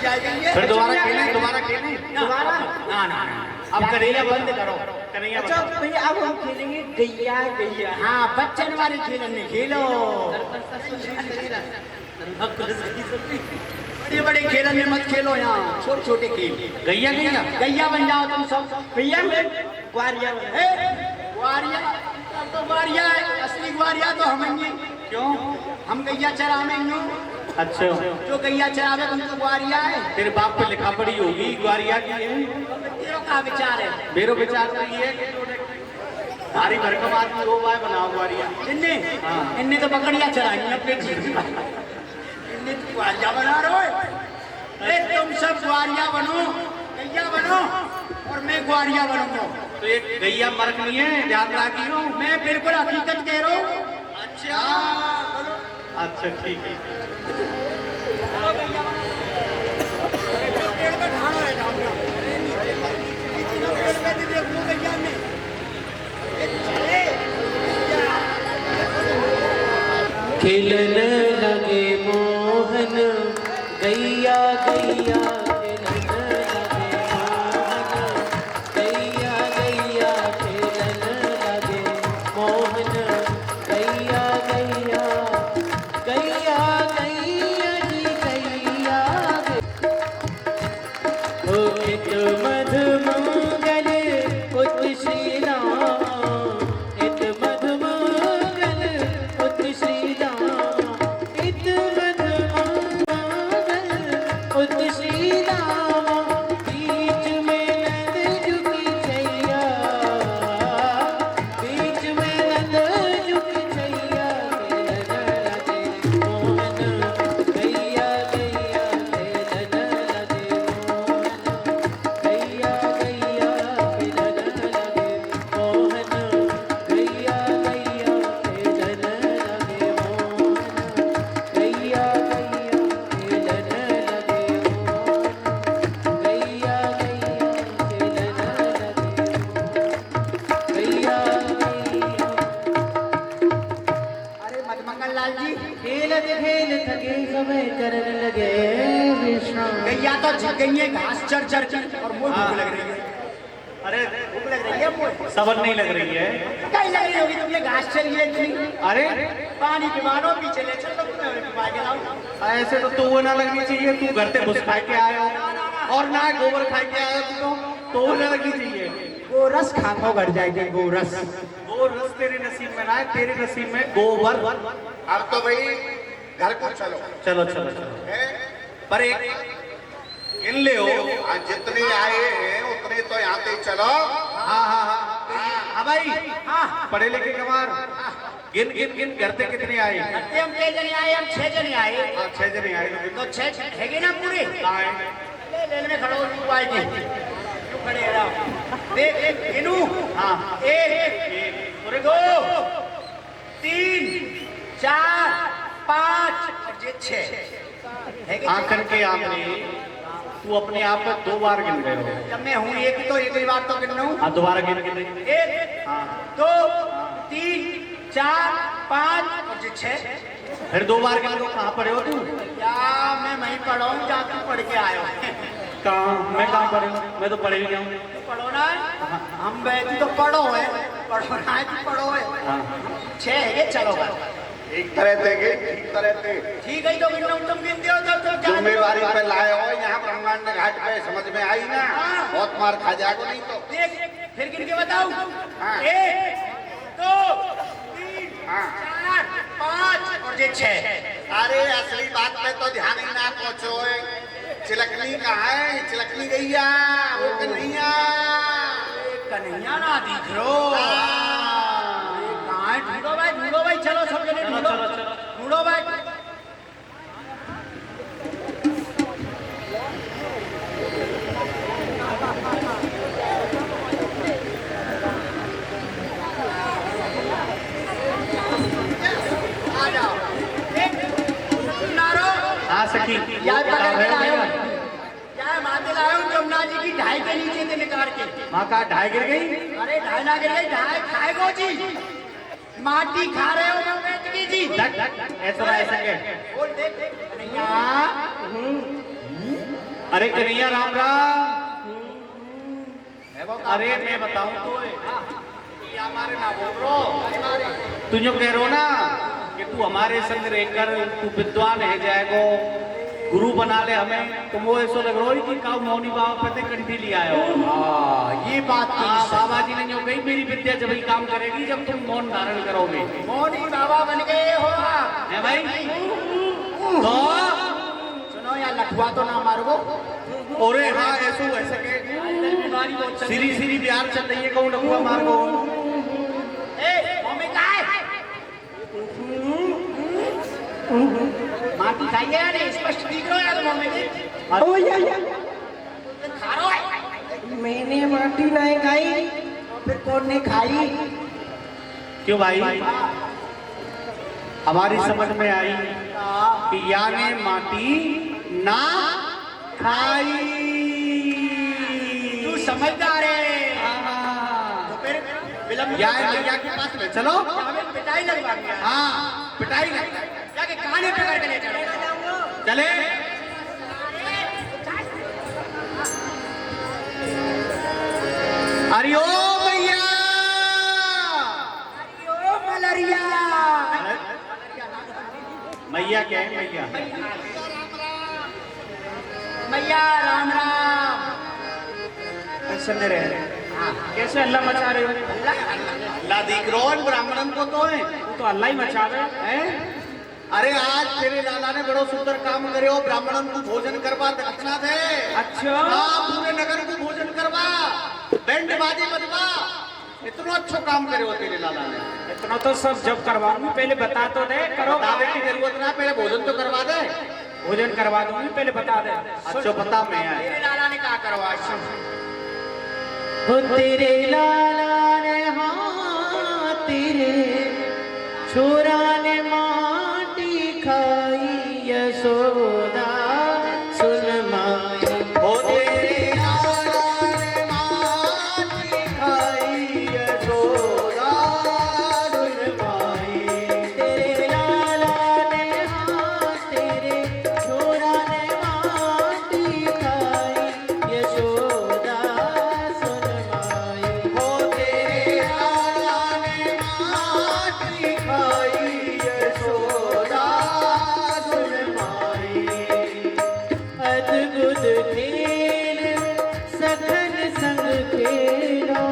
जाएगी। फिर दोबारा खेलें दोबारा ना ना अब कन्हैया बंद करो। कन्हैया अच्छा भैया अब हम खेलेंगे गैया गैया। हाँ बच्चन वाली खेलेंगे खेलो। बड़े बड़े खेलन में मत खेलो यहाँ छोटे छोटे खेल। गैया गैया गैया बन जाओ तुम सब। भैया ग्वारिया ग्वारिया तो ग्वारिया है असली ग्वारिया तो हम ही। क्यों हम गैया चरावेंगे। अच्छा जो गैया चरावे उनको ग्वारिया है। तेरे बाप पे लिखा पड़ी होगी ग्वारिया की है। तेरा का विचार है। मेरा विचार तो ये है कि भारी भरकम आदमी रो पाए बनाओ ग्वारिया। इनने तो बकरियां चराई अपने चीज। इनने तो ग्वारिया बना रहे हो। अरे तुम सब ग्वारिया बनो गैया बनो और मैं ग्वारिया बनूंगा। तो एक गैया मरक नहीं है ध्यान रखियो। मैं बिल्कुल हकीकत कह रहा हूँ। अच्छा ठीक है। खेलने लगे मोहन गैया गैया खेलने लगे मोहन गैया गैया खेलने लगे मोहन गैया गैया गैया गैया जी गैया ओ इत मधु मंगल उत श्री राम इत मधु मंगल उत श्री राम इत मधु मंगल उत श्री राम बीच में नंद झुकी छैया बीच में नंद झुकी छैया खेलन लगे मोहन गैया गैया खेलन लगे मोहन गैया गैया खेलन लगे मोहन गैया गैया खेलन लगे मोहन गैया गैया खेलन लगे मोहन गैया गैया खेलन लगे अरे मधुमंगल लाल जी खेलत खेल थके समय करने लगे विश्राम गैया तो जग गई है घास चर चर कर और मुझे भूख लग रही है। अरे भूख लग रही है मुझे। सबर नहीं लग रही है। कहीं लग रही होगी तुमने घास चली है इतनी। अरे पानी पिवानो पीछे ले चलो तुम्हें पिवा के लाऊं। ऐसे तो तू वो ना लगनी चाहिए। तू घर से घुस खा के आया हो और ना गोबर खा के आया तो वो ना लगनी चाहिए। गोरस खाको घर जाएंगे गोरस। वो रस तेरे नसीब में ना है। तेरे नसीब में गोबर। अब तो भाई घर को चलो। चलो चलो चलो हैं? पर एक गिन ले हो। आज जितने आए हैं उतने तो यहाँ पे चलो। हाँ हाँ हाँ हाँ भाई हाँ पढ़े लिखे कमार गिन गिन गिन घर से कितने आए। हम 6 जने आए हम 6 जने आए। हाँ 6 जने आए तो 6 हैगे ना पूरे। आए। ले लेन में खड़ो तू आए जी तू खड़े रहो। देख एक गिनू। हाँ 1 पूरे 2 3 4 5 और ये 6 हैगे। आखिर के आपने तू अपने आप में 2 बार गिन रहे हो। जब मैं हूँ एक तो एक बार तो गिन रहा हूँ। हाँ दोबारा गिन गिन 1 2 3 4 5 और ये 6। फिर 2 बार गिन लो। कहाँ पढ़े हो तू। क्या मैं वहीं पढ़ा हूँ जहाँ तू पढ़ के आया हो। कहाँ मैं कहाँ पढ़े हूँ। मैं तो पढ़े भी गया हूँ। पढ़ो ना हम बैठी तो पढ़ो है पढ़ो ना तू पढ़ो है। 6 है चलो बस। एक तरह से के ठीक तरह से ठीक है तो गिन रहा हूँ तुम गिनते हो तो क्या जिम्मेवारी पे लाए हो यहाँ ब्रह्मांड घाट पे समझ में आई ना। बहुत मार खा जाएगा नहीं तो। देख फिर गिन के बताऊँ। हाँ। 1 2 3 हाँ। 4 5 और ये 6। अरे असली बात पे तो ध्यान ही ना पहुँचो। चिलकनी कहाँ है। चिलकनी गैया वो कन्हैया। कन्हैया ना दिख रो। कहाँ है ढूंढो भाई चलो सब जने ढूंढो ढूंढो भाई। आ जाओ नारो। हाँ सखी यार पकड़ के लाया हूँ। यार माते लाया हूँ जमुना जी की ढाई के नीचे से निकाल के। माँ का ढाई गिर गई। अरे ढाई ना गिर गई ढाई खाएगो जी। माटी खा रहे हो मैं जी। ऐसा ऐसा के बोल देख कन्हैया अरे कन्हैया राम राम। अरे मैं बताऊं तो ये हमारे ना बोल रो, तू जो कह रो ना कि तू हमारे संग रहकर तू विद्वान है जाएगो, गुरु बना ले हमें, तुम वो ऐसा लग रहा है कि काउ मौनी बाबा पते कंठी लिया हो। ये बात हाँ, बाबा जी ने जो कही मेरी विद्या जब ही काम करेगी जब तुम मौन धारण करोगे। मौनी बाबा बन गए हो आप है भाई? तो सुनो यार, लखवा तो ना मारो। अरे हाँ ऐसा वैसे के बीमारी बहुत चल सीरी सीरी बिहार चल रही है, कौन लखवा मार को। ए मम्मी का है माटी खाइए यार, स्पष्ट दिख रहा है यार मम्मी की। ओ या खा रहा है मैंने माटी नहीं खाई, फिर कौन ने खाई? क्यों भाई? हमारी समझ में आई कि याने माटी ना खाई। तू समझदार है। तो फिर विलंब या मैया के पास ले चलो। हमें पिटाई लगवा दिया। हाँ पिटाई नहीं, जाके कहानी पकड़ के ले चलो। चले। अरे ओ मैया, ओ मलरिया। मैया क्या है मैया? मैया राम राम। कैसे मेरे कैसे अल्लाह मचा रहे हो? अल्लाह दिख रो ब्राह्मणन को तो है, तू तो अल्लाह ही मचा रहे हैं? अरे आज तेरे लाला ने बड़ो सुंदर काम करे हो, ब्राह्मणन को भोजन करवा दक्षिणा दे। अच्छा। हाँ पूरे नगर को भोजन करवा, बैंड बाजे बजवा, इतना अच्छा काम करे हो तेरे लाला ने। इतना तो सब जब करवाऊंगी, पहले बता तो दे। करो बताने की जरूरत ना, पहले भोजन तो करवा दे। भोजन करवा दूंगी, पहले बता दे। अच्छा बता मैं आया। तेरे लाला ने क्या करवा? हो तेरे लाला ने, हाँ तेरे छोरा ने माटी खाई, यशोदा सुन माई। हो तेरे लाला ने माटी खाई, यशोदा सुन माई। तेरे लाला ने, हाँ तेरे छोरा ने माटी खाई, यशोदा सुन माई। हो तेरे लाला ने माटी खाई, यशोदा सुन माई। अद्भुत खेल सखन संग खेलो,